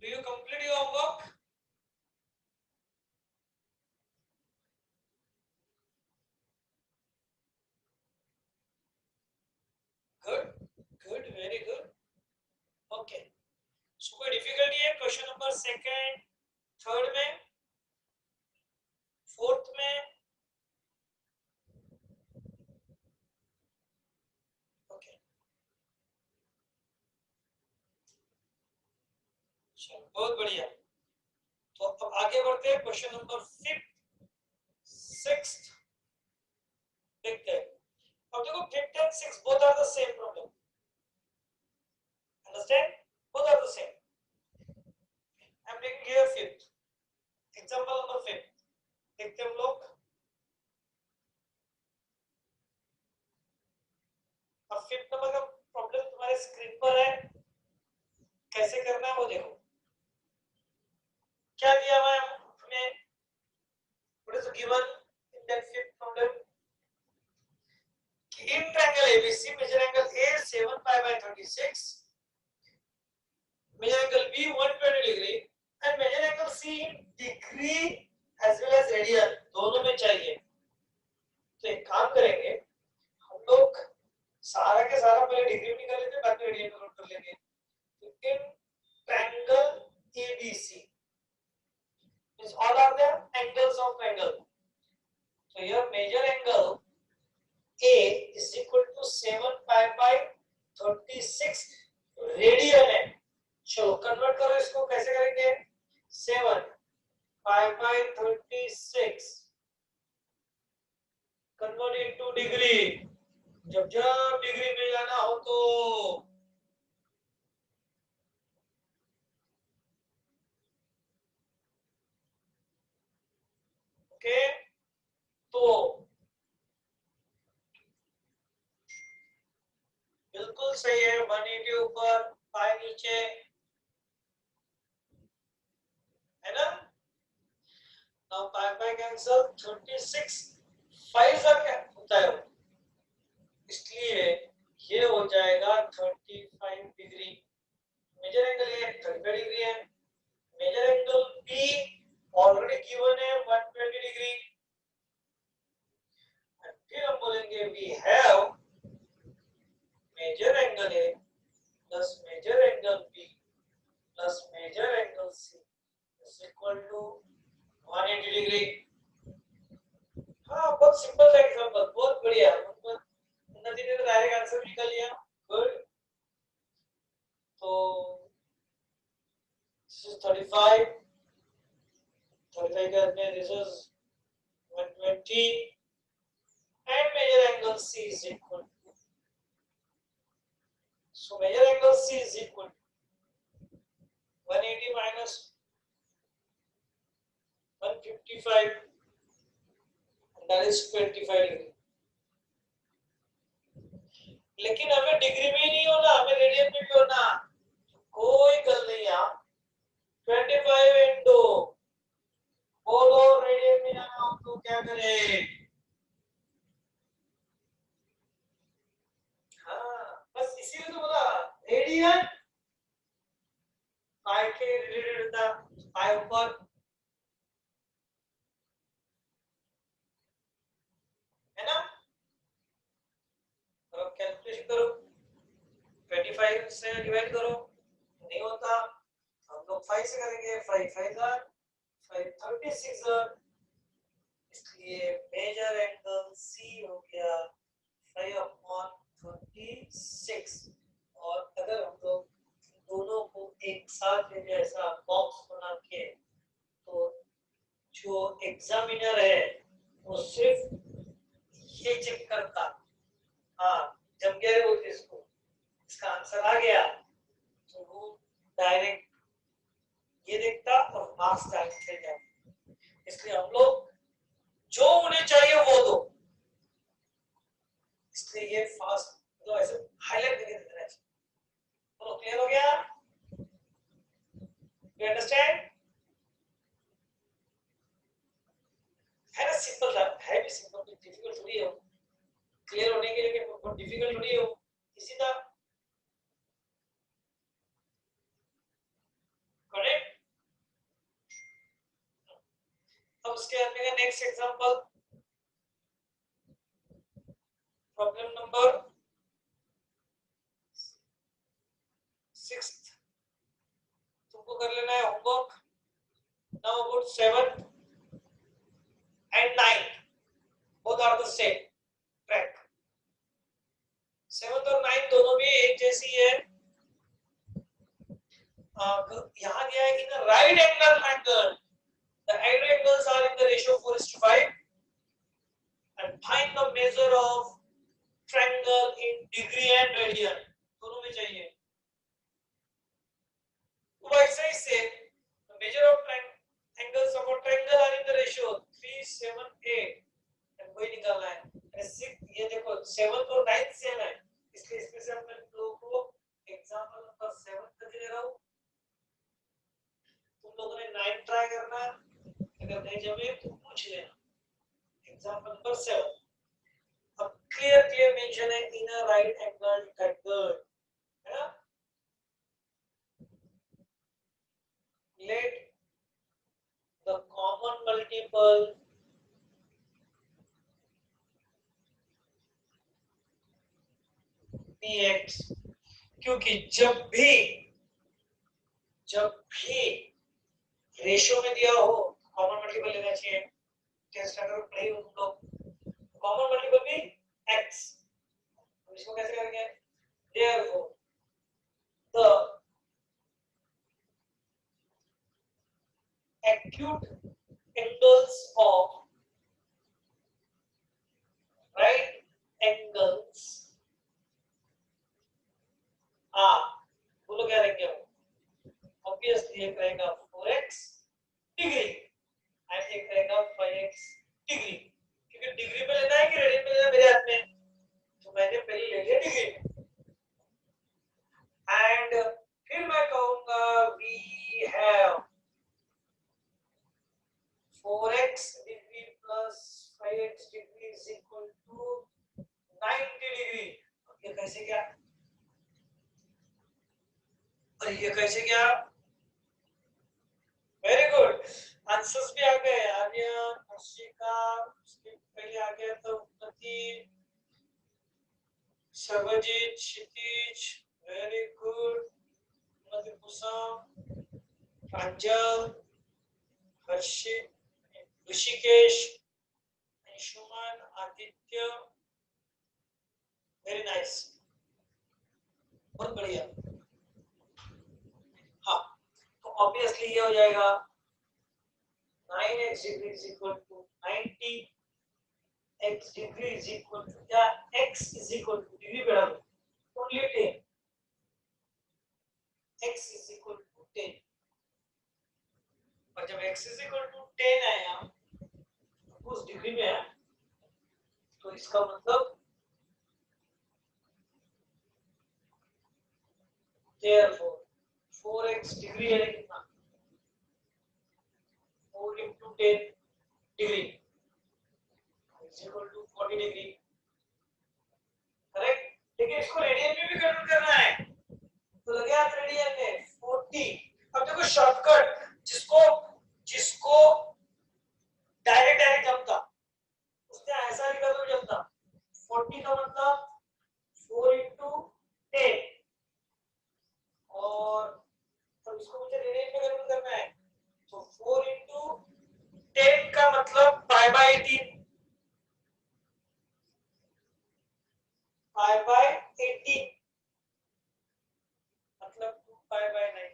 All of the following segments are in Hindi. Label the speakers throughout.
Speaker 1: Do you complete your homework? Good, good, very good. Okay. So कोई difficulty है क्वेश्चन नंबर सेकंड, थर्ड में, फोर्थ में? ओके, चलो बहुत बढ़िया। तो अब आगे बढ़ते हैं, क्वेश्चन नंबर फिफ्थ, सिक्स्थ देखते हैं। अब देखो fifth and sixth both are the same problem, understand, both are the same. I am taking here fifth, example number fifth देखते हैं हम लोग। अब फिफ्थ नंबर का प्रॉब्लम तुम्हारे स्क्रीन पर है, कैसे करना है वो देखो। क्या दिया हुआ है हमें, what is given in that fifth problem? In triangle ABC, measure angle A 7 pi by 36, measure angle B 120 degree, and measure angle C in degree as well as radian, दोनों में चाहिए। तो एक काम करेंगे हम लोग, सारा के सारा पहले डिग्री में निकाल लेते हैं, बाद में रेडियन में नोट कर लेंगे। तो in triangle ABC means all are the angles of triangle, so your measure angle A is equal to 7 pi by 36 radian है। चलो कन्वर्ट करो इसको, कैसे करेंगे? 7 pi by 36 convert into degree, जब जब डिग्री में जाना हो तो ओके। तो बिल्कुल सही है, 180 ऊपर, पाई नीचे, है ना? नाउ पाई पाई कैंसिल, 36 5 का क्या होता है, इसलिए ये हो जाएगा 35 degree. Measure angle A 35 degree है, measure angle B already given है 120 डिग्री। फिर हम बोलेंगे we have measure angle A plus measure angle B plus measure angle C is equal to 180 degree. हाँ, बहुत सिंपल सा एग्जांपल, बहुत बढ़िया। उन्नति ने तो डायरेक्ट आंसर निकाल लिया, गुड। तो दिस इज 35 का this is 120 and measure angle C is equal to, so measure angle C is equal to 180 minus 155 and that is 25 degree। लेकिन हमें डिग्री में ही नहीं होना, हमें रेडियन में भी होना, कोई गल नहीं यार। 25 इंटू बोलो रेडियन में जाना हो तो क्या करें? बस इसीलिए तो बोला रेडियन पाई के रिलेटेड होता, पाई ऊपर, है ना? तो कैलकुलेशन करो, 25 से डिवाइड करो, नहीं होता हम लोग 5 से करेंगे, 5 5 5 36, इसलिए मेजर एंगल सी हो गया 5/36। और अगर हम लोग दोनों को एक साथ में ऐसा बॉक्स बना के, तो जो एग्जामिनर है वो सिर्फ ये चेक करता, हाँ जम गया है वो इसको, इसका आंसर आ गया, तो वो डायरेक्ट ये देखता और मार्क्स डायरेक्ट चले जाता। इसलिए हम लोग जो उन्हें चाहिए वो दो, इसलिए ये फास्ट तो ऐसे हाईलाइट करके देना चाहिए। तो क्लियर हो गया? You understand? है ना सिंपल था, है भी सिंपल, कोई डिफिकल्ट थोड़ी है। क्लियर होने के लिए बहुत डिफिकल्ट थोड़ी है, इसी था, करेक्ट? उसके बाद में नेक्स्ट एग्जांपल, प्रॉब्लम नंबर 6 तुमको कर लेना है homework. Now about 7 and 9 both are the same track। 7 और 9 दोनों भी एक जैसी है। यहाँ दिया है कि right angle triangle, the right angles are in the ratio 4:5 and find the measure of triangle in degree and radian, दोनों में चाहिए। तो वैसे ही से the measure of angles of a triangle are in the ratio 3, 7, 8 and वही निकालना है। ये देखो 7 और 9 सेम है, इसलिए इसमें से हम लोगों को एग्जांपल नंबर 7 तक ले रहा हूं। तुम लोगों ने 9 ट्राई करना, अगर नहीं जमे तो पूछ लेना। एग्जांपल नंबर 7, अब क्लियर मेंशन है इन अ राइट एंगल ट्रायंगल, है ना। Let the common multiple px, क्योंकि जब भी रेशियो में दिया हो कॉमन मल्टीपल लेना चाहिए। टेस्ट अगर पढ़े हो तुम लोग, कॉमन मल्टीपल भी x, इसको कैसे करेंगे, therefore the acute angles of right angles बोलो क्या रहेंगे, ऑब्वियसली एक रहेगा 4x डिग्री एंड एक रहेगा 5x डिग्री, क्योंकि डिग्री पे लेना है कि रेडियन पे लेना है मेरे हाथ में, तो मैंने पहले ले लिया डिग्री एंड फिर मैं कहूंगा we have 4x degree plus 5x degree is equal to 90 degree. ये कैसे क्या, और ये कैसे क्या, वेरी गुड, आंसर्स भी आ गए। आर्या, अर्शिका, उसके पहले आ गया तो उन्नति, सर्वजीत, क्षितिज, very good, Unnati, Kusum, Pranjal, Harshit, Rishikesh, Anshuman, Aditya, very nice, बहुत बढ़िया। हाँ, तो ऑब्वियसली ये हो जाएगा 9x degree is equal to 90, x degree is equal to क्या, x is equal to degree पे डालो only 10, x is equal to 10, और जब x इज इक्वल टू 10 आया उस डिग्री में है, तो इसका मतलब therefore 4x डिग्री है कितना, 4 into 10 degree is equal to 40 degree, correct. लेकिन इसको रेडियन में भी कन्वर्ट करना है, तो लगे हाथ रेडियन में 40। अब देखो शॉर्टकट, जिसको डायरेक्ट जमता उसने ऐसा लिखा तो जमता, 40 का मतलब 4 into 10, और तब इसको मुझे रेडियन में कन्वर्ट करना है, तो 4 into 10 का मतलब पाई बाय 18, पाई बाय 18 मतलब 2 पाई बाय 9।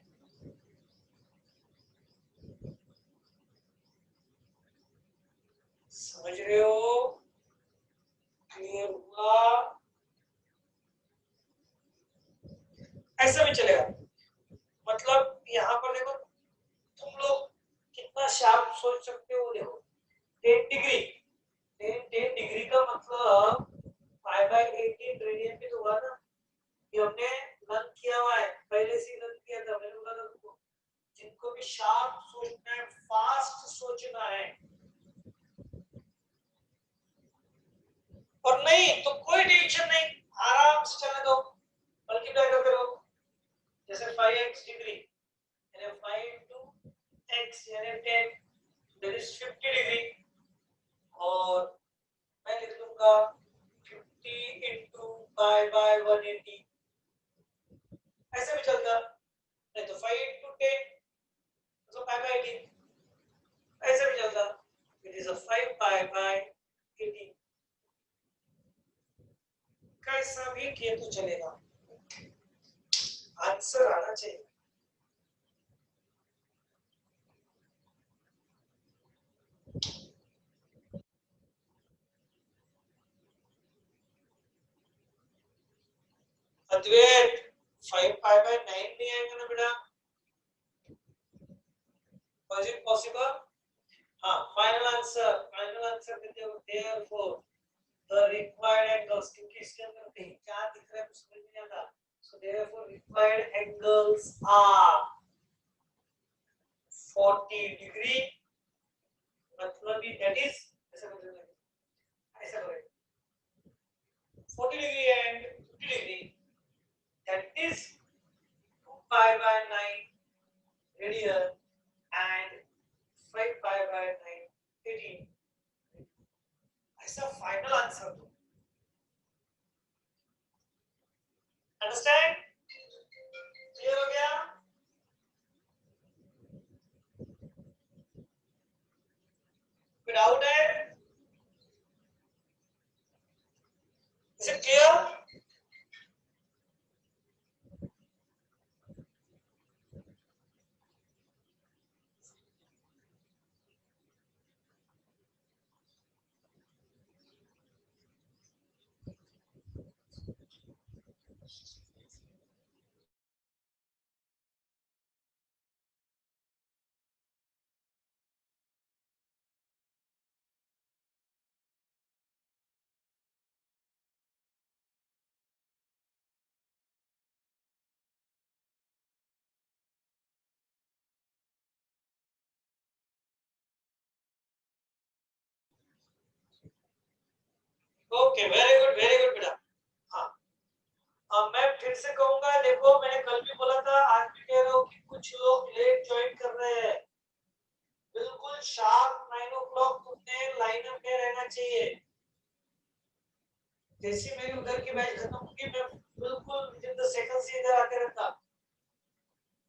Speaker 1: समझ रहे हो, क्लियर हुआ, ऐसा भी चलेगा। मतलब यहाँ पर देखो तुम लोग कितना शार्प सोच सकते हो, देखो 10 डिग्री, 10 डिग्री का मतलब पाई बाय 18 रेडियन पे तो हुआ ना, ये हमने लर्न किया हुआ है, पहले से लर्न किया था, मैंने बोला था तुमको, जिनको भी शार्प सोचना है, फास्ट सोचना है, और नहीं तो कोई टेंशन नहीं, आराम से चलने दो, मल्टीप्लाई करते रहो। जैसे 5x डिग्री यानी 5 into x यानी 10, दैट इज 50 डिग्री और मैं लिख लूंगा 50 into पाई बाय 180 ऐसे भी चलता नहीं तो 5 into 10 तो पाई बाय 18 ऐसे भी चलता it is a 5 pi by 18 कैसा भी किया तो चलेगा आंसर आना चाहिए अद्वैत 5 पाई बाय 9 नहीं आएगा ना बेटा was it possible हाँ फाइनल आंसर देते हो therefore the required angles क्योंकि इसके अंदर कहीं क्या दिख रहा है कुछ समझ नहीं आता so therefore required angles are 40 degree मतलब ये that is ऐसा करें 40 degree and 50 degree that is 2 pi by 9 radian and 5 pi by 9 18 ऐसा फाइनल आंसर दो अंडरस्टैंड क्लियर हो गया कोई डाउट है is it clear okay very good बेटा हाँ मैं फिर से कहूंगा देखो मैंने कल भी बोला था आज भी कह रहा हूँ कि कुछ लोग लेट ज्वाइन कर रहे हैं बिल्कुल शार्प 9 o'clock तुमने लाइनअप में रहना चाहिए जैसे मेरी उधर की बैच खत्म होगी मैं बिल्कुल विद द सेकंड से इधर आके रहता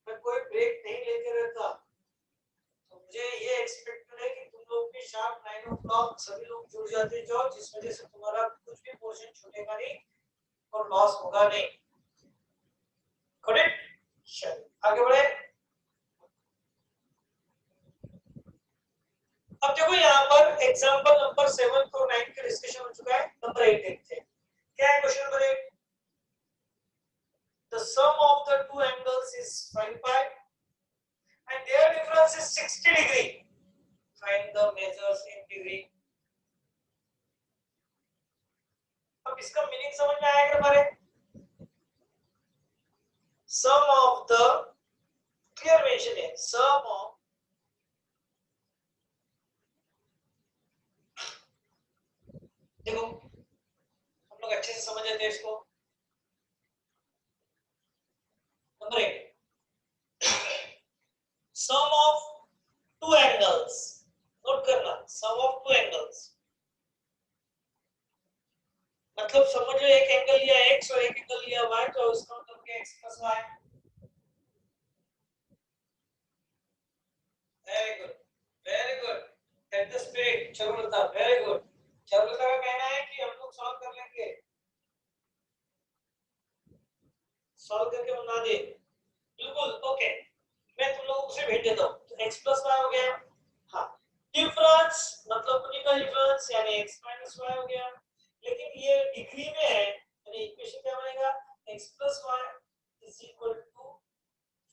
Speaker 1: मैं कोई ब्रेक नहीं लेके रहता तो मुझे ये एक्सपेक्टेड है कि तुम लोग भी शार्प 9 o'clock सभी लोग जुड़ जाते जाओ जिस वजह से तुम्हारा कुछ भी पोर्शन छूटेगा नहीं और लॉस होगा नहीं करेक्ट चलिए आगे बढ़े अब देखो यहाँ पर एग्जांपल नंबर 7 और 9 का डिस्कशन हो चुका है नंबर 8 देखते हैं क्या है question number 8 the sum of the two angles is 5 pi and their difference is 60 degree find the measures in degree अब इसका मीनिंग समझ में आएगा हमारे sum of the clear mention है sum of देखो हम लोग अच्छे से समझ लेते हैं इसको number 8 sum of two angles note करना sum of two angles मतलब समझो एक एंगल लिया x और एक एंगल लिया y तो उसका मतलब क्या x plus y very good at the speed Charulata very good Charulata का कहना है कि हम लोग सॉल्व कर लेंगे सॉल्व करके बना दे बिल्कुल ओके मैं तुम लोगों को भेज देता हूं तो x plus y हो गया हां डिफरेंस मतलब उन्हीं का डिफरेंस यानी x minus y हो गया लेकिन ये डिग्री में है यानी इक्वेशन क्या बनेगा x plus y is equal to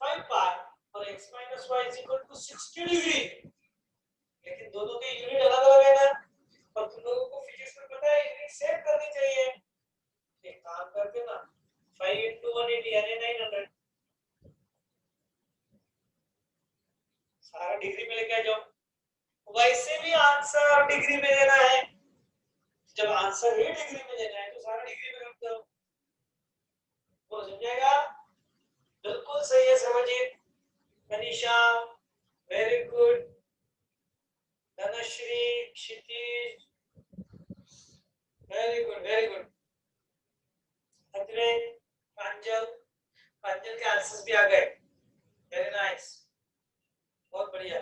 Speaker 1: 5 pi और x minus y is equal to 60 degree लेकिन दोनों के यूनिट अलग-अलग है ना और तुम लोगों को फिजिक्स में पता है यूनिट सेम करनी चाहिए एक काम करके ना 5 into 180 यानी 900 सारा डिग्री में लेके आ जाओ वैसे भी आंसर डिग्री में देना है जब आंसर ही डिग्री में देना है तो सारा डिग्री में रख दो वो समझेगा बिल्कुल सही है समझिए मनीषा वेरी गुड धनश्री, क्षितिज, वेरी गुड वेरी गुड। अद्वैत, प्रांजल, प्रांजल के आंसर्स भी आ गए, वेरी नाइस, बहुत बढ़िया।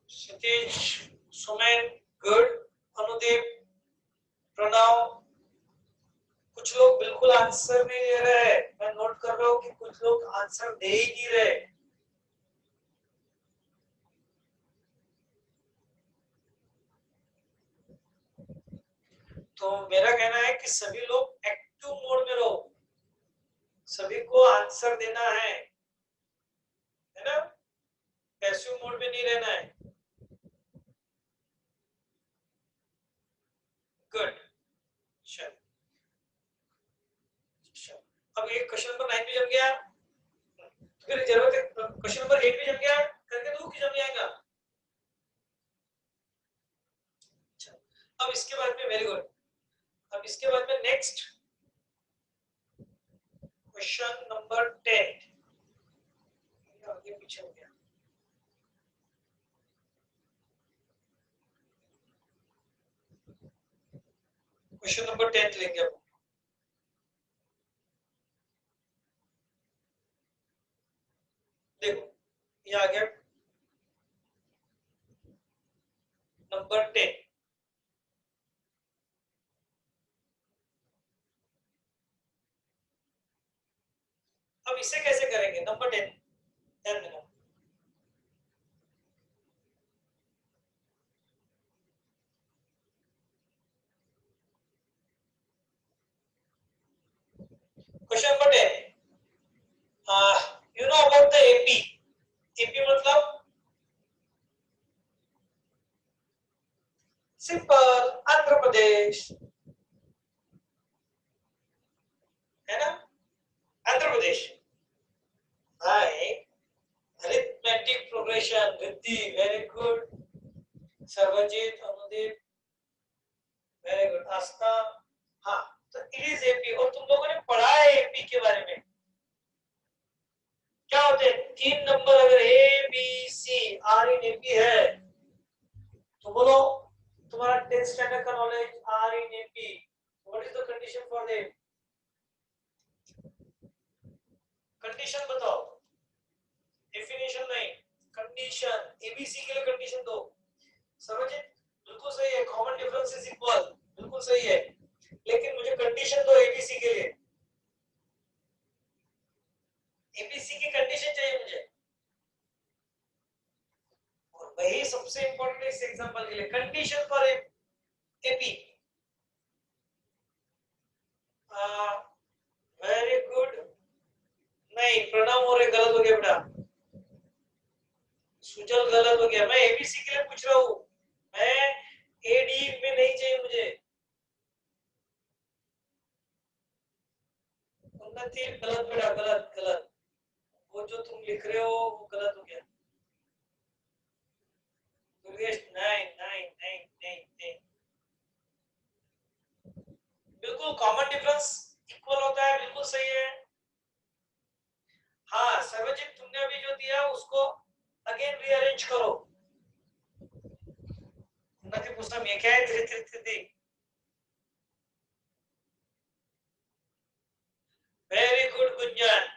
Speaker 1: क्षितिज, सुमेन, गुड। अनुदीप, प्रणव, कुछ लोग बिल्कुल आंसर नहीं दे रहे, मैं नोट कर रहा हूँ कि कुछ लोग आंसर दे ही नहीं रहे। तो मेरा कहना है कि सभी लोग एक्टिव मोड में रहो, सभी को आंसर देना है ना, पैसिव मोड में नहीं रहना है। गुड, चल अब एक क्वेश्चन नंबर 9 भी जम गया, फिर जरूरत है क्वेश्चन नंबर 8 भी जम गया, करके दो कि जम जाएगा। अब इसके बाद में वेरी गुड, अब इसके बाद में नेक्स्ट क्वेश्चन नंबर 10, आगे पीछे हो गया। क्वेश्चन नंबर 10 लेंगे अब। देखो ये आ गया नंबर 10। अब इसे कैसे करेंगे, नंबर 10 ध्यान देना। Question number 10, you know about the AP, AP मतलब सिंपल आंध्र प्रदेश है ना, Andhra Pradesh. Hi, arithmetic progression, Riddhi very good, Sarvjeet, Anudeep very good, Aastha. हाँ, तो इट इज एपी, और तुम लोगों ने पढ़ा है एपी के बारे में, क्या होते हैं 3 नंबर अगर A B C are in AP है तो बोलो तुम्हारा 10th स्टैंडर्ड का knowledge are in AP, what is the condition for them, condition बताओ, डेफिनेशन नहीं, कंडीशन, एबीसी के लिए कंडीशन दो। समझे, बिल्कुल सही है, कॉमन डिफरेंस इज इक्वल, बिल्कुल सही है, लेकिन मुझे कंडीशन दो एबीसी के लिए, एबीसी की कंडीशन चाहिए मुझे, और वही सबसे इंपॉर्टेंट इस एग्जांपल के लिए, condition for AP. Very good, नहीं प्रणव मोरे गलत हो गया बेटा, सुजल गलत हो गया, मैं एबीसी के लिए पूछ रहा हूँ, मैं एडी में नहीं चाहिए मुझे। उन्नति गलत बेटा, गलत गलत, वो जो तुम लिख रहे हो वो गलत हो गया। दुर्गेश नहीं नहीं नहीं नहीं नहीं, बिल्कुल कॉमन डिफरेंस इक्वल होता है, बिल्कुल सही है। हाँ सर्वजीत, तुमने अभी जो दिया उसको अगेन रीअरेंज करो। उन्नति पूछना ये क्या है, त्रित्रित्रि, वेरी गुड गुंजन,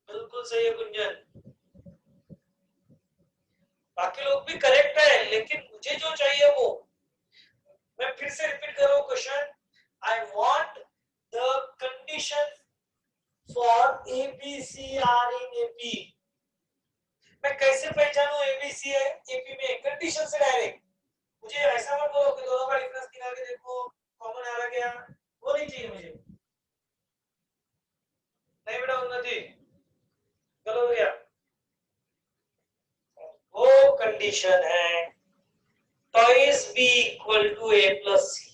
Speaker 1: बिल्कुल सही है गुंजन, बाकी लोग भी करेक्ट है, लेकिन मुझे जो चाहिए वो, मैं फिर से रिपीट कर रहा हूँ question, I want the condition for A B C are in AP. मैं कैसे पहचानूं एबीसी है एपी में, कंडीशन से डायरेक्ट, मुझे ऐसा मत बोलो कि दोनों का डिफरेंस निकाल के देखो कॉमन आ रहा क्या, वो नहीं चाहिए मुझे। नहीं बेटा उन्नति गलत हो गया, वो कंडीशन है twice B equal to A plus C,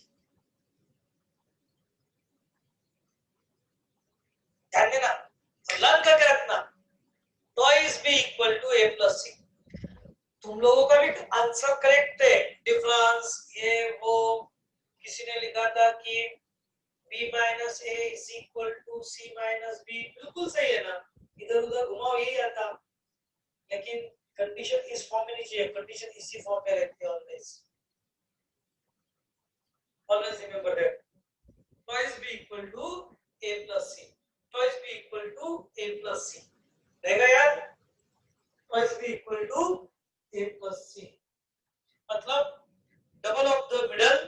Speaker 1: ध्यान देना, लर्न करके रखना, twice B equal to A plus C. तुम लोगों का भी आंसर करेक्ट है, डिफरेंस ये वो, किसी ने लिखा था कि b minus A is equal to C minus B, बिल्कुल सही है ना, इधर उधर घुमाओ यही आता। लेकिन कंडीशन इस फॉर्म में नहीं चाहिए, कंडीशन इसी फॉर्म में रहती है always. Always remember that twice b equal to a plus c, twice b equal to a plus c रहेगा यार, twice b equal to a plus c मतलब double of the middle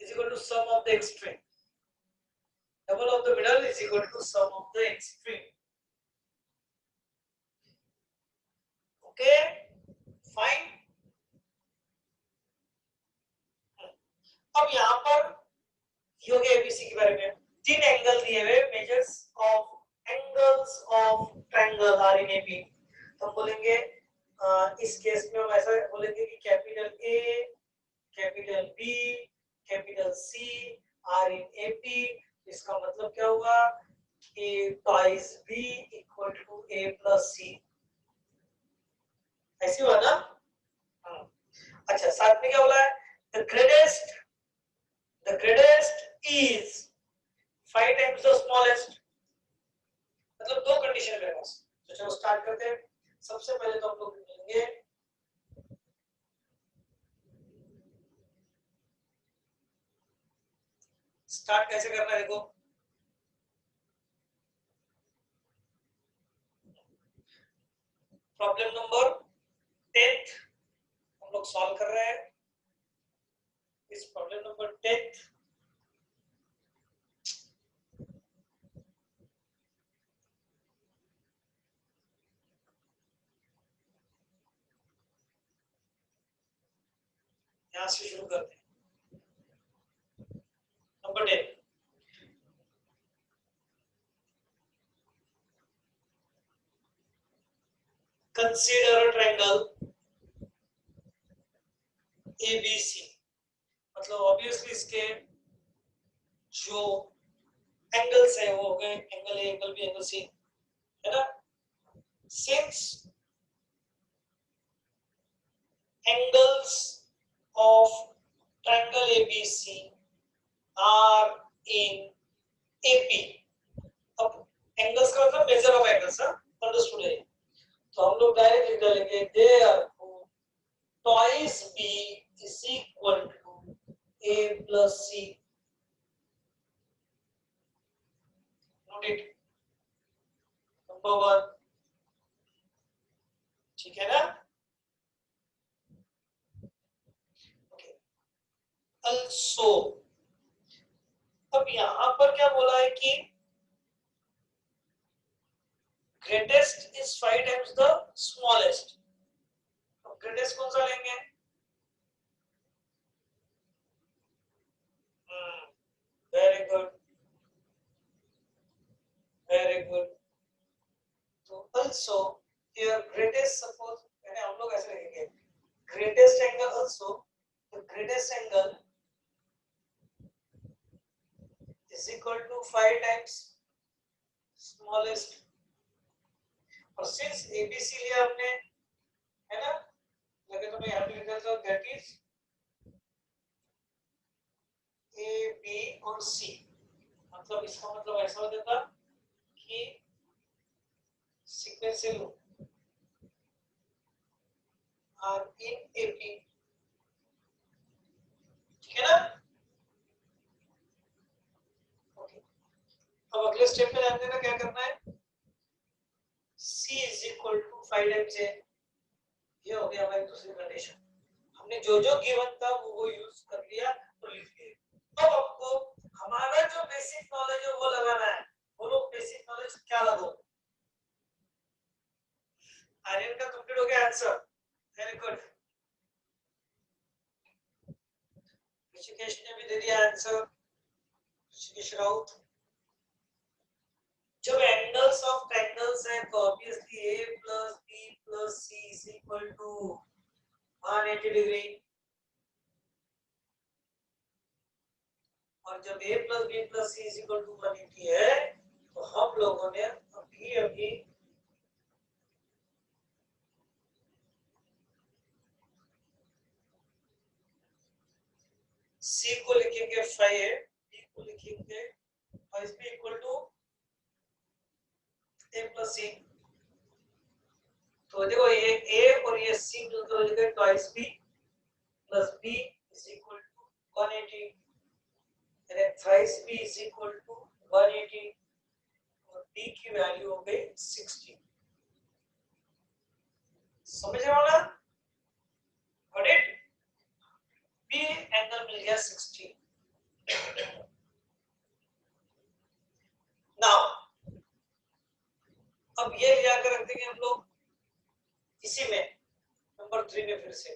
Speaker 1: is equal to sum of the extreme, double of the middle is equal to sum of the extreme. Okay, fine. अब यहाँ पर ये हो गया एबीसी के बारे में। तीन एंगल दिए हुए, measures of angles of triangle are in AP. हम बोलेंगे इस केस में हम ऐसा बोलेंगे कि capital A, capital B, capital C are in AP. इसका मतलब क्या हुआ कि twice B equal to A plus C, ऐसे हुआ ना। अच्छा, साथ में क्या बोला है, the greatest is 5 times the smallest, मतलब दो कंडीशन मेरे पास। तो चलो स्टार्ट करते हैं। सबसे पहले तो हम लोग लेंगे स्टार्ट कैसे करना है, देखो प्रॉब्लम नंबर 10 हम लोग सॉल्व कर रहे हैं। इस प्रॉब्लम नंबर 10 यहां से शुरू करते हैं। Number 10, consider a triangle ABC, मतलब ऑब्वियसली इसके जो एंगल्स है वो हो गए angle A, angle B, angle C, है ना। Since angles of triangle ABC are in AP, अब एंगल्स का मतलब मेजर ऑफ एंगल्स, अंडरस्टूड है। तो हम लोग डायरेक्ट लिख डालेंगे therefore twice b is equal to a plus c, note it, number 1, ठीक है ना। Also, अब यहां पर क्या बोला है कि greatest is 5 times the smallest, तो greatest कौन सा लेंगे, वेरी गुड, वेरी गुड। तो also here greatest, suppose मैंने हम लोग ऐसे लिखेंगे greatest angle, also the greatest angle is equal to 5 times smallest, और since ABC लिया हमने, है ना, लगे तो मैं यहाँ पे लिख देता हूँ that is A, B और C, मतलब इसका मतलब ऐसा हो जाता कि sequential are in AP, ठीक है ना। ओके, अब अगले स्टेप में ध्यान देना, क्या करना है, C is equal to 5 times A, ये हो गया हमारी दूसरी कंडीशन। हमने जो जो गिवन था वो यूज कर लिया तो लिख दिए। अब आपको हमारा जो बेसिक नॉलेज है वो लगाना है। बोलो बेसिक नॉलेज क्या लगो, आर्यन का कंप्लीट हो गया आंसर, वेरी गुड। ऋषिकेश ने भी दे दिया आंसर, ऋषिकेश राउत। जब एंगल्स ऑफ ट्रायंगल्स है तो obviously a plus b plus c is equal to 180 degree, और जब a plus b plus c is equal to 180 है तो हम लोगों ने अभी c को लिखेंगे 5, b को लिखेंगे 5b equal to a plus c, तो देखो ये ए और ये सी मिलकर हो जाएगा twice B plus B is equal to 180 यानी thrice B is equal to 180 और डी की वैल्यू हो गई 60। समझ रहे हो ना? Got it? बी एंगल मिल गया 60। नाउ अब ये ले जाकर रख देंगे हम लोग इसी में नंबर 3 में फिर से।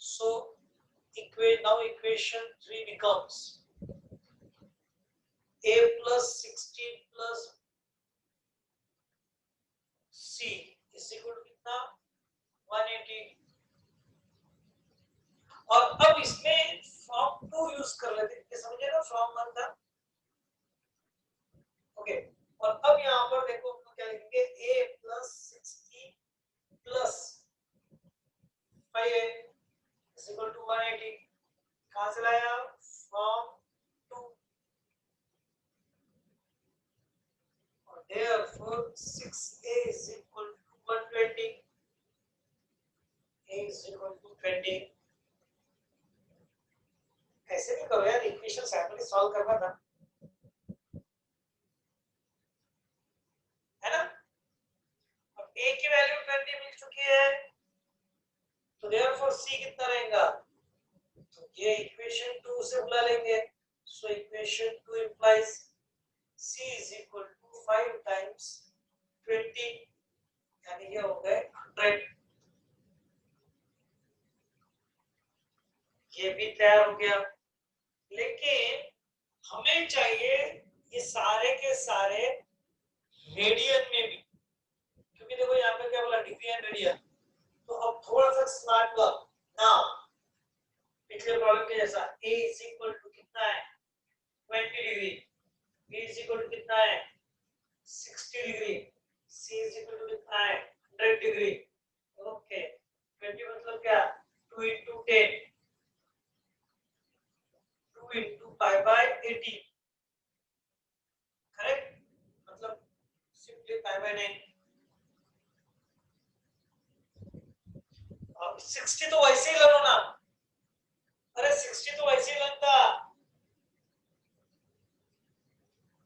Speaker 1: सो now equation 3 becomes a plus 60 plus c is equal to कितना 180। और अब इसमें फ्रॉम 2 यूज कर लेते हैं, समझे ना? फ्रॉम 1 था, ओके। और अब यहाँ पर देखो हम क्या लिखेंगे, a plus 60 plus 5a is equal to 180। कहाँ से लाया? फ्रॉम 2। और therefore 6a is equal to 120। a is equal to 20। ऐसे भी करो यार, इक्वेशन सैंपल सॉल्व करना था, है ना? अब a की वैल्यू 20 मिल चुकी है, तो therefore c कितना रहेगा? तो ये इक्वेशन 2 से बुला लेंगे। So equation 2 implies c is equal to 5 times 20 यानी ये हो गए 100। ये भी तैयार हो गया, लेकिन हमें चाहिए ये सारे के सारे रेडियन में भी, क्योंकि देखो यहाँ पे क्या बोला, डिग्री एंड रेडियन। तो अब थोड़ा सा स्मार्ट वर्क ना, पिछले प्रॉब्लम के जैसा a इज इक्वल टू कितना है 20 degree, b is equal to कितना है 60 degree, c is equal to कितना है 100 डिग्री। ओके 20 मतलब क्या 2 into 10, 2 into pi by 80, correct? मतलब सिंपली pi by 9। अब 60 तो वैसे ही लो ना, अरे 60 तो वैसे ही लगता,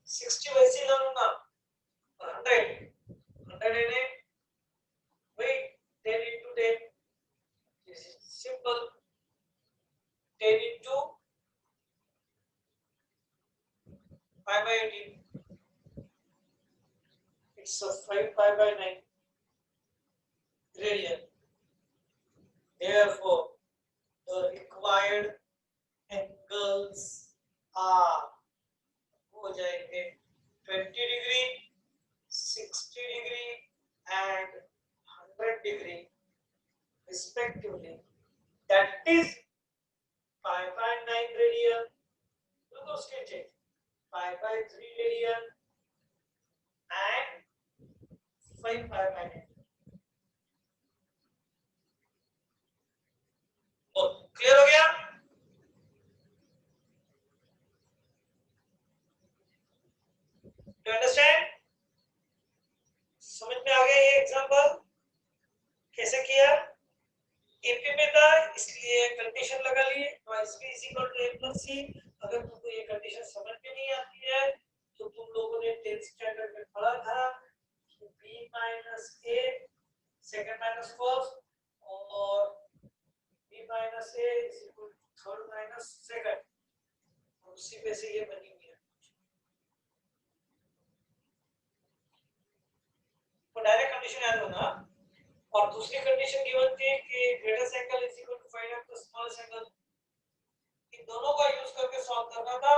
Speaker 1: 60 वैसे ही लो ना। 100 है वही 10 into 10, this is simple, 10 into pi by 18, it's a 5 pi by 9 radian। Therefore the required angles are हो जाएंगे 20 degree, 60 degree and 100 degree respectively, that is 5 by 9 radian, look at sketch, 5 by 3 radian and 5 pi by 9। Clear हो गया? Do understand? समझ में आ गया ये एग्जांपल कैसे किया? एपी में था इसलिए कंडीशन लगा लिए, twice B is equal to a plus C. अगर तुमको ये कंडीशन समझ में नहीं आती है तो तुम लोगों ने 10th स्टैंडर्ड में पढ़ा था कि b minus a second minus first और b minus a is equal to third minus second, और उसी पे से ये बनी हुई है। तो डायरेक्ट कंडीशन याद रखना, और दूसरी कंडीशन गिवन थी कि greatest angle is equal to find out the smallest angle. इन दोनों का यूज करके सॉल्व करना था।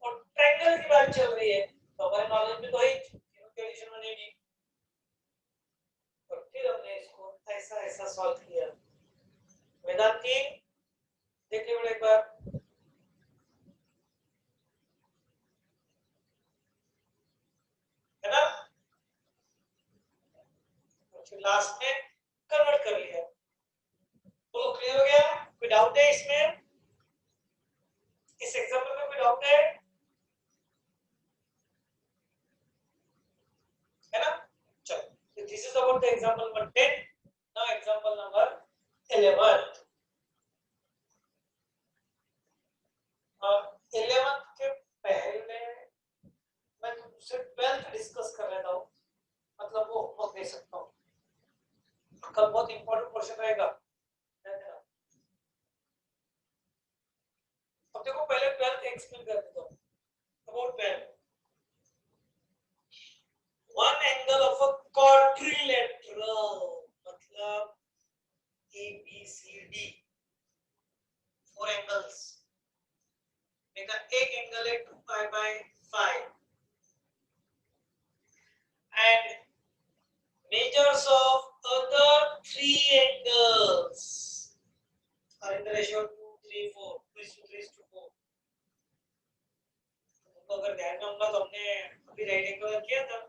Speaker 1: और ट्रायंगल की बात चल रही है तो हमारे नॉलेज में तो ही कंडीशन बनेगी, और फिर हमने इसको ऐसा ऐसा सॉल्व किया। मैदान 3 देखिए बड़े एक बार, है ना? फिर लास्ट में कन्वर्ट कर लिया। बोलो क्लियर हो गया? कोई डाउट है इसमें? इस एग्जांपल में कोई डाउट है ना? चलो, This is about the example number 10. Now example number 11. 11th के पहले मैं तुमसे 12th डिस्कस कर लेता हूँ, मतलब वो होमवर्क दे सकता हूँ, कल बहुत इंपॉर्टेंट क्वेश्चन रहेगा। अब देखो पहले 12th एक्सप्लेन कर देता हूँ। About 12. One angle of a quadrilateral, मतलब ABCD, 4 angles, मेरा एक एंगल है 2π/5 and measures of other 3 angles are in the ratio 2:3:4, 2:3:4। तो अगर ध्यान में होगा तो हमने अभी राइट एंगल किया था।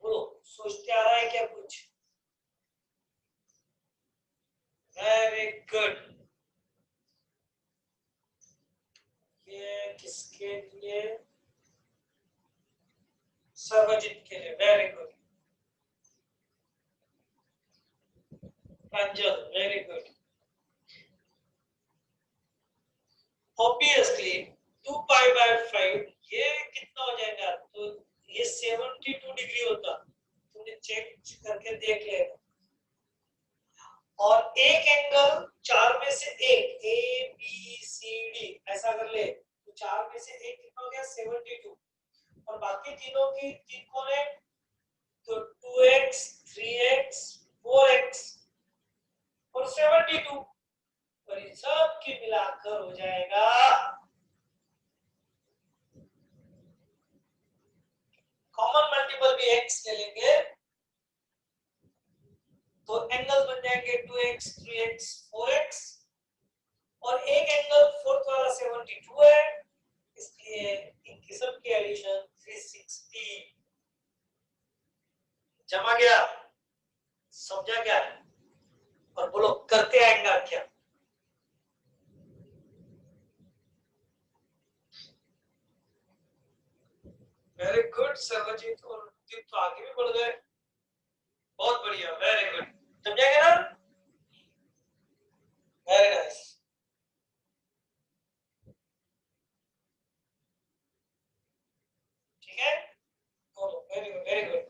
Speaker 1: बोलो सोचते आ रहा है क्या कुछ? Very good. ये किसके लिए? सर्वजित के लिए। Very good. Pranjal, very good. Obviously 2π/5 ये कितना हो जाएगा? तो ये 72 डिग्री होता, तुमने चेक करके देख लेना। और एक एंगल 4 में से एक, ए बी सी डी ऐसा कर ले तो 4 में से एक कितना हो गया? 72। और बाकी तीनों की तीन कौन है? तो 2x 3x 4x और 72, और इन सब की मिलाकर हो जाएगा कॉमन मल्टीपल भी x ले लेंगे तो एंगल बन जाएंगे 2x 3x 4x, और एक एंगल फोर्थ वाला 72 है, इसलिए इनकी सब की एडिशन 360। जमा गया? समझा क्या? और बोलो करते आएगा क्या? वेरी गुड सर्वजीत, और दीप तो आगे भी बढ़ गए। बहुत बढ़िया, वेरी गुड। समझेंगे ना? Very nice. ठीक है, बोलो very good very good.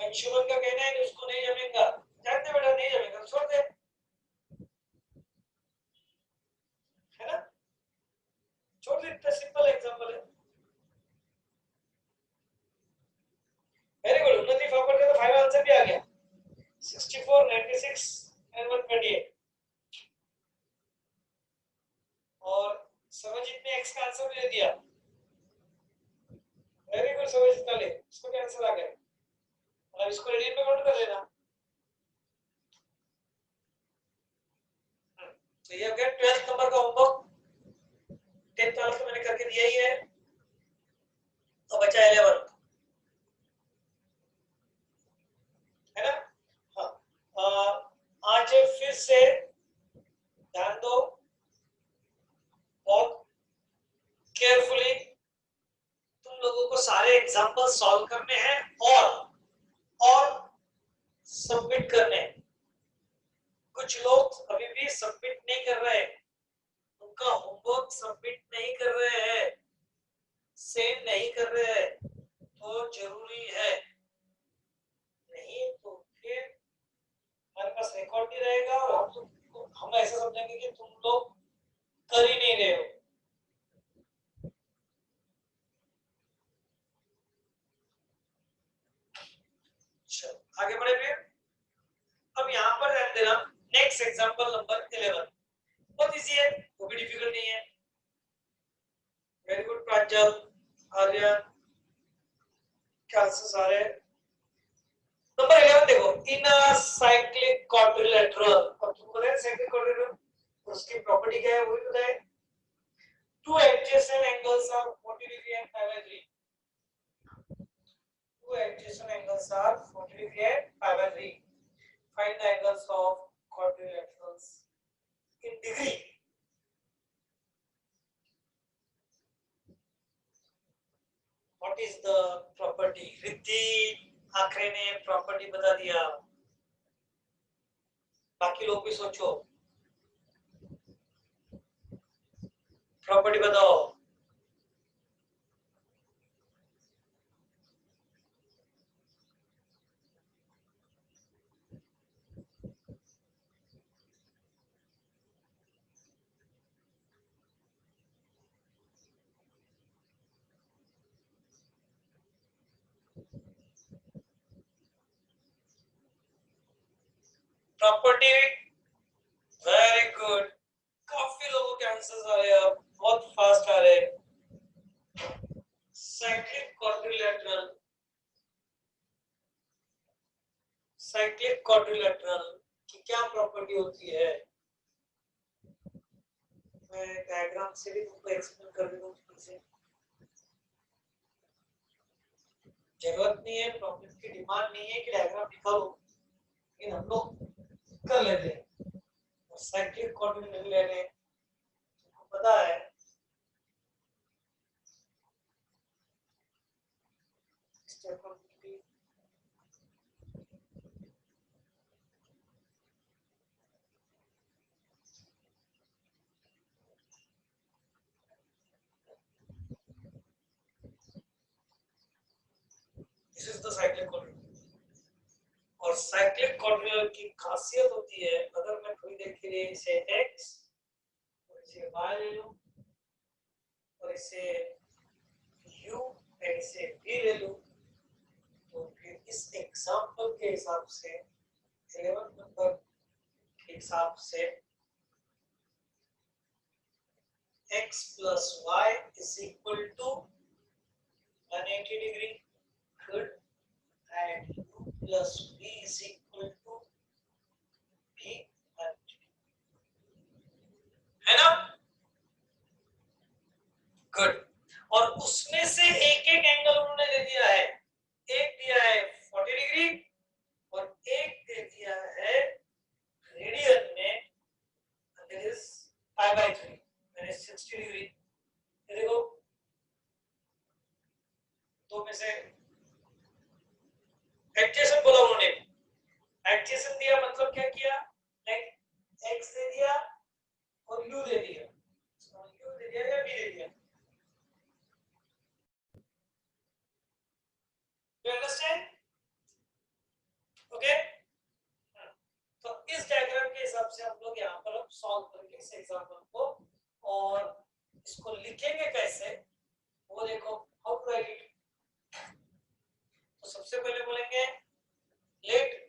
Speaker 1: Anshuman का कहना है उसको नहीं जमेगा, जानते बेटा नहीं जमेगा, छोड़ दे, है ना? छोड़ दे, इतना सिंपल एग्जांपल है। Very good. उन्नति फॉरवर्ड का तो फाइनल आंसर भी आ गया, 64 96 एंड 128। और सर्वजीत ने x का आंसर दे दिया। वेरी गुड सर्वजीत का, ले इसको क्या आंसर आ गया? मतलब इसको रेडियन में कन्वर्ट कर लेना। तो ये हो गया 12th नंबर का होमवर्क। 10th वाला तो मैंने करके दिया ही है, तो बचा 11, है ना? हाँ, आज फिर से ध्यान दो, बहुत केयरफुली तुम लोगों को सारे एग्जांपल सॉल्व करने हैं और सबमिट करने हैं। कुछ लोग अभी भी सबमिट नहीं कर रहे हैं, उनका होमवर्क सबमिट नहीं कर रहे हैं, सेंड नहीं कर रहे हैं, तो जरूरी है, नहीं तो फिर हमारे पास रिकॉर्ड नहीं रहेगा और हम ऐसा समझेंगे कि तुम लोग कर ही नहीं रहे हो। चलो आगे बढ़े फिर। अब यहाँ पर ध्यान देना, नेक्स्ट एग्जांपल नंबर 11 बहुत इजी है, वो भी डिफिकल्ट नहीं है। वेरी गुड प्रांजल, आर्यन, क्या आंसर आ रहे हैं? नंबर 11 देखो, इन अ साइक्लिक क्वाड्रिलेटरल, अब तुमको पता है साइक्लिक क्वाड्रिलेटरल उसकी प्रॉपर्टी क्या है वो भी पता है। Two adjacent angles are 40 degree and π/3, two adjacent angles are 40 degree and π/3, find the angles of quadrilaterals in degree। What is the property? Riddhi Akhare ने प्रॉपर्टी बता दिया, बाकी लोग भी सोचो, प्रॉपर्टी बताओ। प्रॉपर्टी, वेरी गुड, काफी लोगों के आंसर्स आ रहे हैं, बहुत फास्ट आ रहे हैं। साइक्लिक क्वाड्रिलेटरल, साइक्लिक क्वाड्रिलेटरल की क्या प्रॉपर्टी होती है? मैं डायग्राम से भी तुमको एक्सप्लेन कर दूं, जरूरत नहीं है, प्रॉब्लम की डिमांड नहीं है कि डायग्राम निकालो, लेकिन हम लोग कर लेते हैं। साइक्लिक क्वाड्रिलेटरल ले रहे हैं, तुमको पता है this is the cyclic quadrilateral. और साइक्लिक क्वाड्रिलेटरल की खासियत होती है, अगर मैं थोड़ी देर के लिए इसे x और इसे y ले लूं और इसे u और इसे v ले लूं, तो फिर इस एग्जांपल के हिसाब से 11 नंबर के हिसाब से x plus y is equal to 180 degree, good, and u plus v is equal to v, है ना? गुड। और उसमें से एक एक एंगल उन्होंने दे दिया है, एक दिया है 40 डिग्री और एक दे दिया है रेडियन में, that is pi by 3, that is 60 degree. देखो दो में से एडजेसेंट बोला उन्होंने, एडजेसेंट दिया मतलब क्या किया, लाइक x दे दिया और u दे दिया, u दे दिया या v दे दिया, you understand? ओके, तो इस डायग्राम के हिसाब से हम लोग यहाँ पर सॉल्व करेंगे इस एग्जांपल को, और इसको लिखेंगे कैसे वो देखो, हाउ टू राइट इट। तो सबसे पहले बोलेंगे late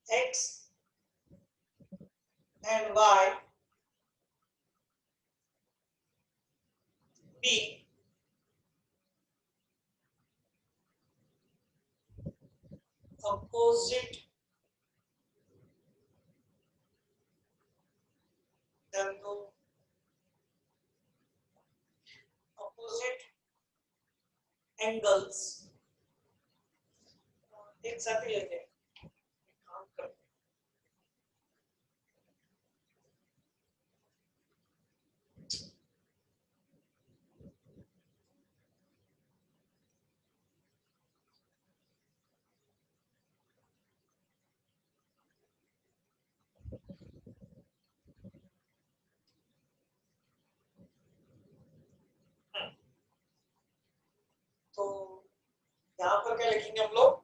Speaker 1: x and y be opposite than the opposite angles, एक साथ ही लेते हैं, काम करते हैं। तो यहाँ पर क्या लिखेंगे हम लोग,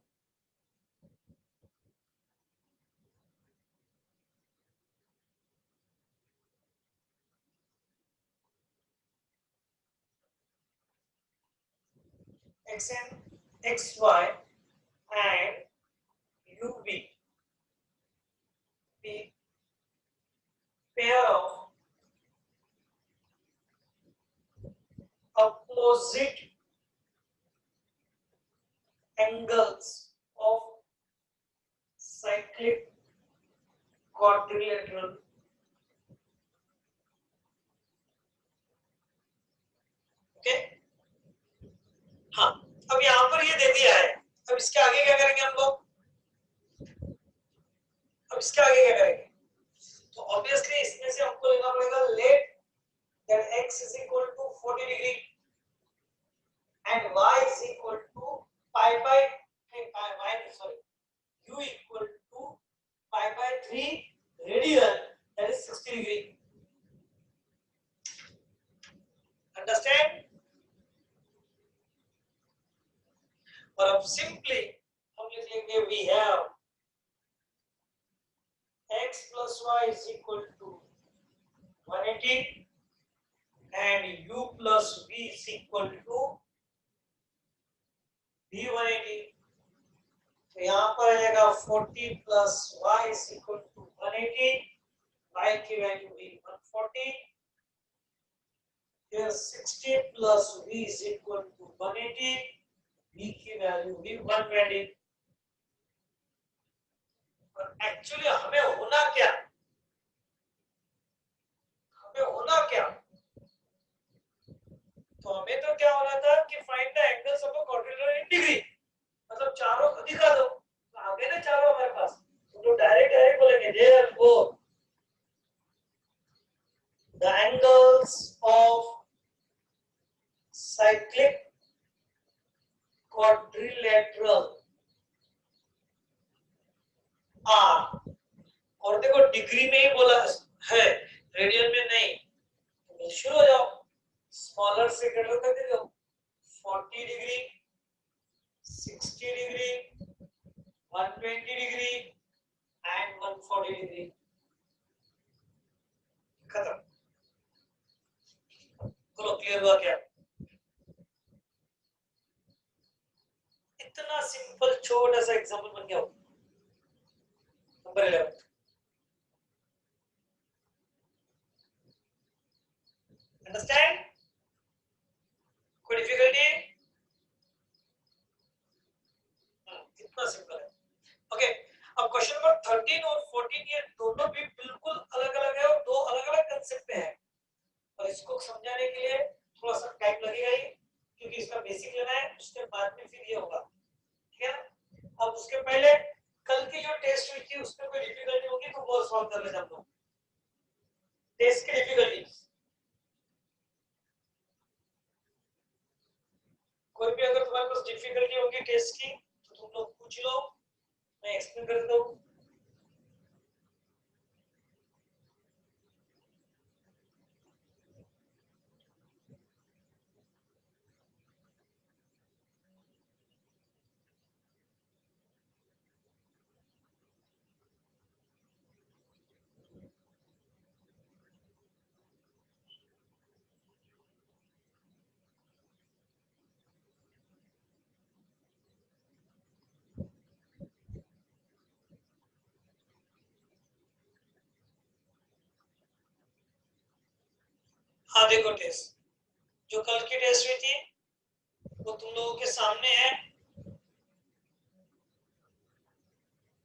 Speaker 1: x and xy and uv be pair of opposite angles of cyclic quadrilateral, okay. हाँ, अब यहाँ पर ये दे दिया है, अब इसके आगे क्या करेंगे हम लोग, इसके आगे क्या करेंगे? तो ऑब्वियसली इसमें से हमको लेना पड़ेगा let that x is equal to 40 degree and y is equal to pi by u equal to pi by 3 radian, that is 60 degree. Understand? और अब सिंपली हम लिख लेंगे we have x plus y is equal to 180 and u plus v is equal to v 180. तो यहाँ पर आ जाएगा 40 plus y is equal to 180, y की वैल्यू भी 140, फिर 60 plus v is equal to 180, v की वैल्यू भी 120. और एक्चुअली हमें होना क्या? तो हमें तो क्या होना था कि find the angles of a quadrilateral in degree, मतलब चारों को दिखा दो. आ गए ना चारों हमारे पास, तो डायरेक्ट बोलेंगे therefore the angles of cyclic quadrilateral are, और देखो डिग्री में ही बोला है, रेडियन में नहीं. तो शुरू हो जाओ, स्मॉलर से ग्रेटर कर दो, 40 degree, 60 degree, 120 degree and 140 degree. खत्म. बोलो क्लियर हुआ क्या? इतना सिंपल छोटा सा एग्जांपल बन गया. नंबर 11. अंडरस्टैंड? कोई डिफिकल्टी? इतना सिंपल है. ओके, अब क्वेश्चन नंबर 13 और 14 ये दोनों भी बिल्कुल अलग अलग है और दो अलग अलग कंसेप्ट पे है, और इसको समझाने के लिए थोड़ा सा टाइम लगेगा ही, क्योंकि इसका बेसिक लेना है, उसके बाद में फिर ये होगा. ठीक है ना? अब उसके पहले कल की जो टेस्ट हुई थी उसमें कोई डिफिकल्टी होगी तो वो सॉल्व कर लेते हम लोग. टेस्ट की डिफिकल्टी, कोई भी अगर तुम्हारे पास डिफिकल्टी होगी टेस्ट की तो तुम लोग पूछ लो, मैं एक्सप्लेन कर देता हूँ. हाँ देखो, टेस्ट जो कल की टेस्ट हुई थी वो तुम लोगों के सामने है.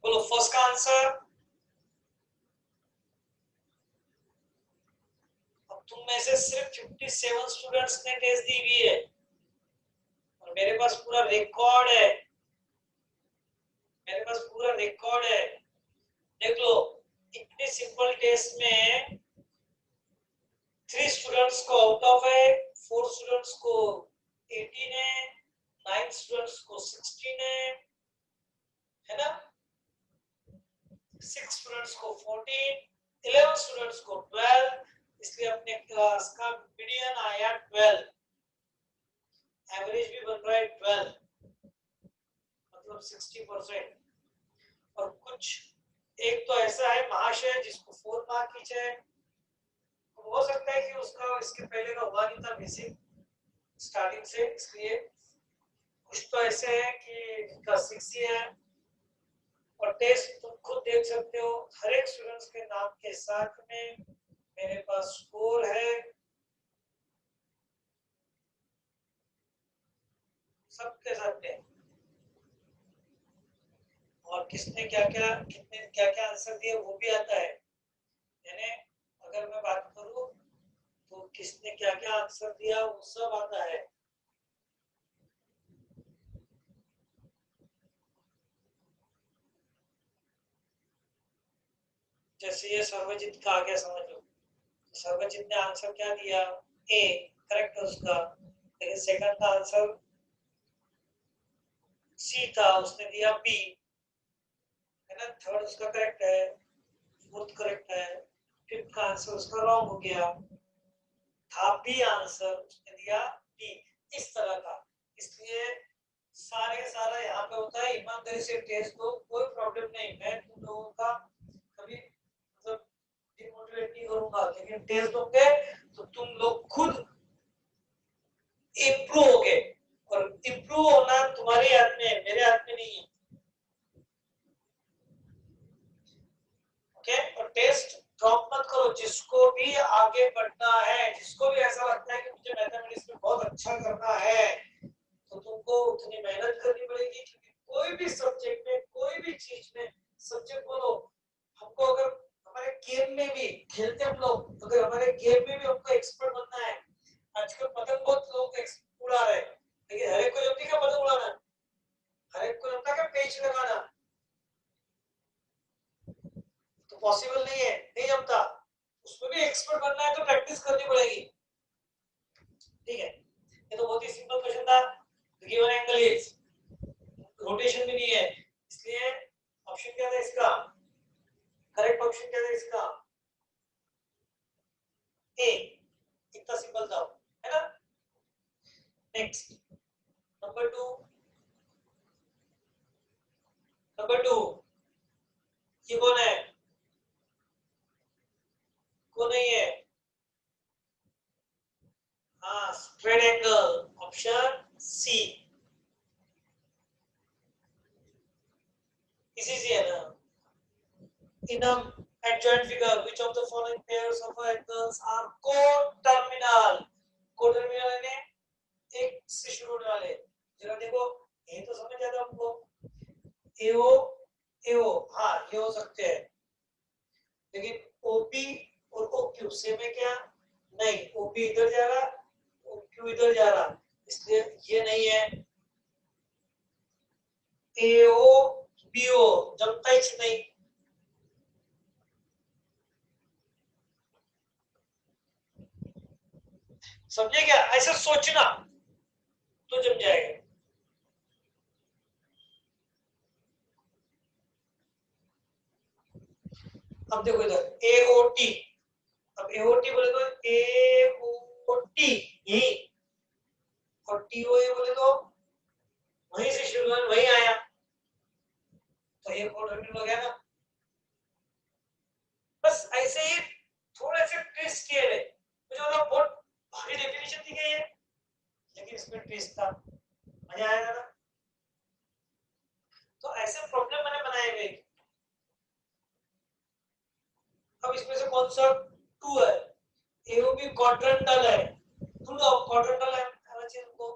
Speaker 1: बोलो फर्स्ट का आंसर. अब तुम में से सिर्फ 57 स्टूडेंट्स ने टेस्ट दी हुई है और मेरे पास पूरा रिकॉर्ड है, देख लो. इतनी सिंपल टेस्ट में 3 स्टूडेंट्स को आउट ऑफ है, 4 स्टूडेंट्स को 18 है, 9 स्टूडेंट्स को 16 है ना, 6 स्टूडेंट्स को 14, 11 स्टूडेंट्स को 12, इसलिए अपने क्लास का मीडियन आया 12, एवरेज भी बन रहा है 12, मतलब 60%. और कुछ एक तो ऐसा है महाशय जिसको 4 मार्क की है, हो सकता है कि उसका इसके पहले का हुआ नहीं था बेसिक स्टार्टिंग से, इसलिए कुछ तो ऐसे है कि जिनका 6 ही है. और टेस्ट तुम खुद देख सकते हो, हर एक स्टूडेंट्स के नाम के साथ में मेरे पास स्कोर है, सबके साथ में, और किसने क्या क्या आंसर दिया वो भी आता है. यानी अगर मैं बात करूं तो किसने क्या क्या आंसर दिया वो सब आता है. जैसे ये सर्वजित का आ गया समझ लो, सर्वजित ने आंसर क्या दिया, ए करेक्ट है उसका, लेकिन सेकंड का आंसर सी था, उसने दिया बी, है ना, थर्ड उसका करेक्ट है, फोर्थ करेक्ट है, फिफ्थ का आंसर उसका रॉन्ग हो गया, था बी आंसर, उसने दिया बी, इस तरह का। इसलिए सारे का सारा यहाँ पे होता है, ईमानदारी से टेस्ट दो, कोई प्रॉब्लम नहीं, मैं तुम लोगों का कभी मतलब डिमोटिवेट नहीं करूंगा, लेकिन टेस्ट दोगे तो तुम लोग खुद इम्प्रूव होगे, और इम्प्रूव होना तुम्हारे हाथ में है, मेरे हाथ में नहीं है। ओके, और टेस्ट ड्रॉप मत करो, जिसको भी आगे बढ़ना है, जिसको भी ऐसा लगता है कि मुझे मैथमेटिक्स में बहुत अच्छा करना है, तो तुमको उतनी मेहनत करनी पड़ेगी, क्योंकि कोई भी सब्जेक्ट में, कोई भी चीज में, सब्जेक्ट बोलो, हमको अगर हमारे गेम में भी खेलते हम लोग, अगर हमारे गेम में भी हमको एक्सपर्ट बनना है, आजकल पतंग बहुत लोग उड़ा रहे हैं, लेकिन हर एक को जमती क्या पतंग उड़ाना, हर एक को जमता क्या पेच लगाना, तो पॉसिबल नहीं है, नहीं जमता, उसमें भी एक्सपर्ट बनना है तो प्रैक्टिस करनी पड़ेगी। ठीक है, ये तो बहुत ही सिंपल क्वेश्चन था, गिवन एंगल इज, रोटेशन भी नहीं है, इसलिए ऑप्शन क्या था इसका, करेक्ट ऑप्शन क्या था इसका, ए, इतना सिंपल था, है ना। नेक्स्ट नंबर टू, ये कौन है, कौन नहीं है, हाँ स्ट्रेट एंगल, ऑप्शन सी, इसी से है ना। In a adjoint figure, which of the following pairs of angles are coterminal? Coterminal यानी एक से शुरू होने वाले, जरा देखो, ये तो समझ जाता हमको, एओ एओ, हाँ ये हो सकते हैं, लेकिन ओपी और ओक्यू सेम है क्या, नहीं, ओपी इधर जा रहा, ओक्यू इधर जा रहा, इसलिए ये नहीं है, एओ बीओ जमता ही नहीं, समझे क्या, ऐसा सोचना तो जम जाएगा। अब देखो इधर एओटी, अब एओटी बोले तो एओटी यही, और टीओए बोले तो वहीं से शुरू हुआ, वहीं आया, तो एक और टर्मिनल हो गया ना। बस ऐसे ही थोड़े से ट्विस्ट किए गए, मुझे मतलब बहुत भारी डेफिनेशन दी गई है, लेकिन इसमें ट्विस्ट था, मजा आएगा ना। तो ऐसे प्रॉब्लम मैंने बनाए हुए। अब इसमें से कौन सा टू है, एओबी क्वाड्रेंटल है, टू क्वाड्रेंटल है, आना चाहिए तुमको,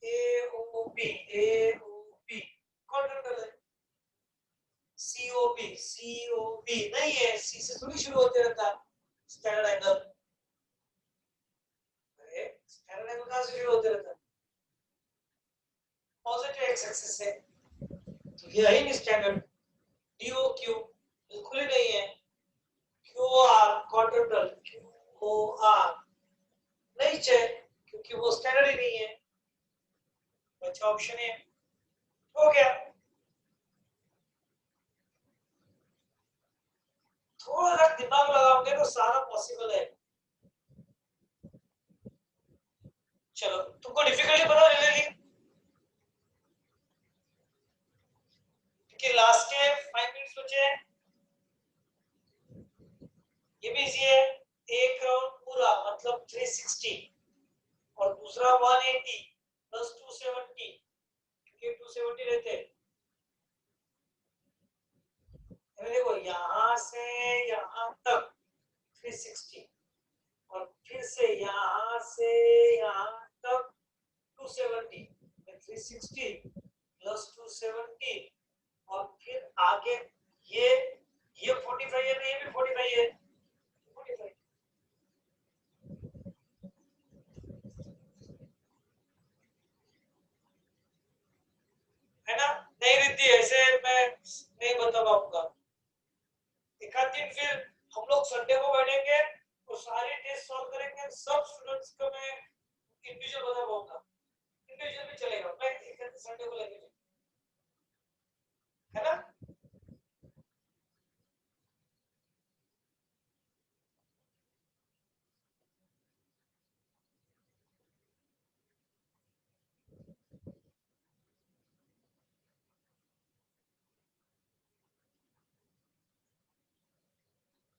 Speaker 1: एओबी एओबी क्वाड्रेंटल है, सीओबी सीओबी नहीं है, सी से थोड़ी शुरू होते रहता स्टैंडर्ड एंगल, अरे स्टैंडर्ड एंगल कहां से शुरू होते रहता, पॉजिटिव एक्स एक्सिस से, तो ये है नहीं स्टैंडर्ड, डीओ क्यू बिल्कुल ही नहीं है, Q R quadrantal, Q O R नहीं चाहिए, क्योंकि वो स्टैंडर्ड ही नहीं है, बचा ऑप्शन है, हो गया, थोड़ा सा दिमाग लगाओगे तो सारा पॉसिबल है। चलो तुमको डिफिकल्टी पता चलेगी, क्योंकि लास्ट के 5 मिनट्स बचे हैं, ये भी इजी है, एक राउंड पूरा मतलब 360, और दूसरा 180 प्लस 270, क्योंकि 270 रहते हैं, देखो यहाँ से यहाँ तक 360, और फिर से यहाँ से यहाँ तक 270, 360 प्लस 270, और फिर आगे ये 45 है, ये भी 45 है, 45 है ना, नहीं रिद्धि ऐसे मैं नहीं बता पाऊंगा, एक आध दिन फिर हम लोग संडे को बैठेंगे और सारे टेस्ट सॉल्व करेंगे। सब स्टूडेंट्स को मैं इंडिविजुअल बता पाऊंगा, इंडिविजुअल भी चलेगा, मैं एक आध संडे को लेके, है ना।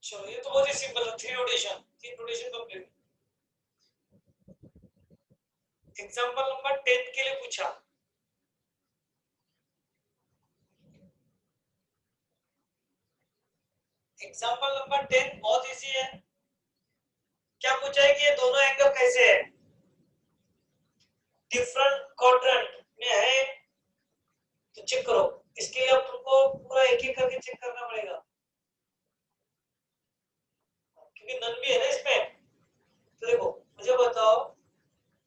Speaker 1: चलो ये तो बहुत ही सिंपल है, तीन रोटेशन कंप्लीट। एग्जांपल नंबर 10 के लिए पूछा, एग्जांपल नंबर 10 बहुत इजी है। क्या पूछा है कि ये दोनों एंगल कैसे है, डिफरेंट क्वाड्रेंट में है, तो चेक करो। इसके लिए अब तुमको पूरा एक एक करके चेक करना पड़ेगा, क्योंकि नन भी है ना इसमें। तो देखो मुझे बताओ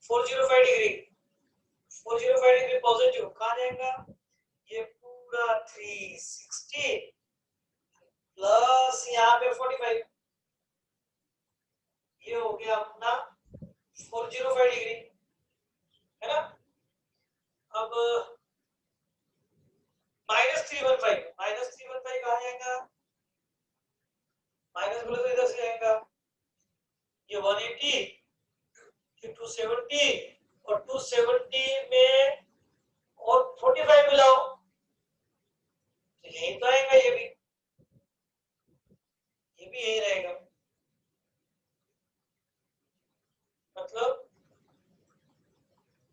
Speaker 1: 405 डिग्री, 405 डिग्री पॉजिटिव कहां जाएगा, ये पूरा 360 प्लस यहाँ पे 45, ये हो गया अपना 405 डिग्री, है ना। अब -315 कहां जाएगा, माइनस बोले तो इधर से जाएगा, ये 180, ये 270 और 270 में और 45 मिलाओ तो यही तो आएगा, ये भी यही रहेगा, मतलब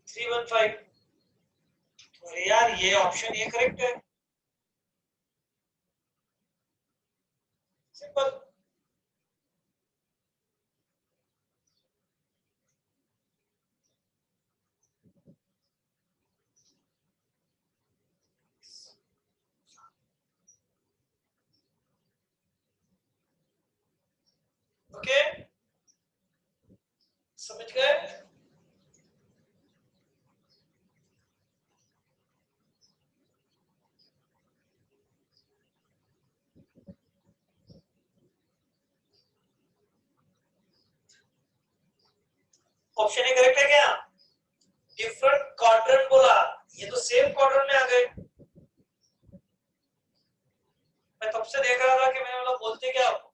Speaker 1: 315। तो यार ये ऑप्शन ये करेक्ट है, सिंपल। ओके समझ गए। ऑप्शन ए करेक्ट है क्या, डिफरेंट क्वाड्रेंट बोला, ये तो सेम क्वाड्रेंट में आ गए। मैं तब से देख रहा था कि मैंने बोला बोलते क्या आपको,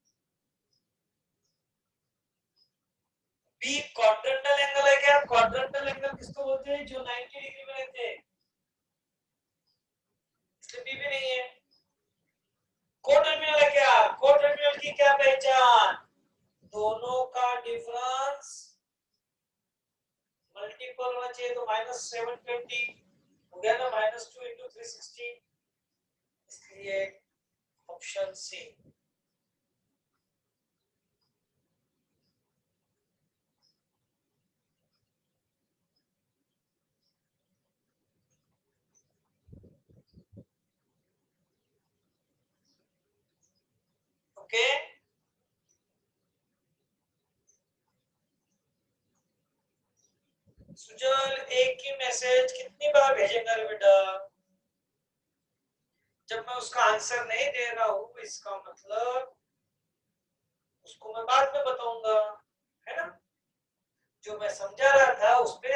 Speaker 1: बी क्वाड्रेंटल एंगल है क्या, क्वाड्रेंटल एंगल किसको बोलते हैं, जो 90 डिग्री में रहते हैं, इसलिए बी भी नहीं है। कोटर्मिनल है क्या, कोटर्मिनल की क्या पहचान, दोनों का डिफरेंस मल्टीपल होना चाहिए, तो -720 हो गया ना, -2 × 360, इसलिए ऑप्शन सी। ओके सुजल, एक ही मैसेज कितनी बार भेजेगा रे बेटा, जब मैं उसका आंसर नहीं दे रहा हूं इसका मतलब उसको मैं बाद में बताऊंगा, है ना। जो मैं समझा रहा था उस पे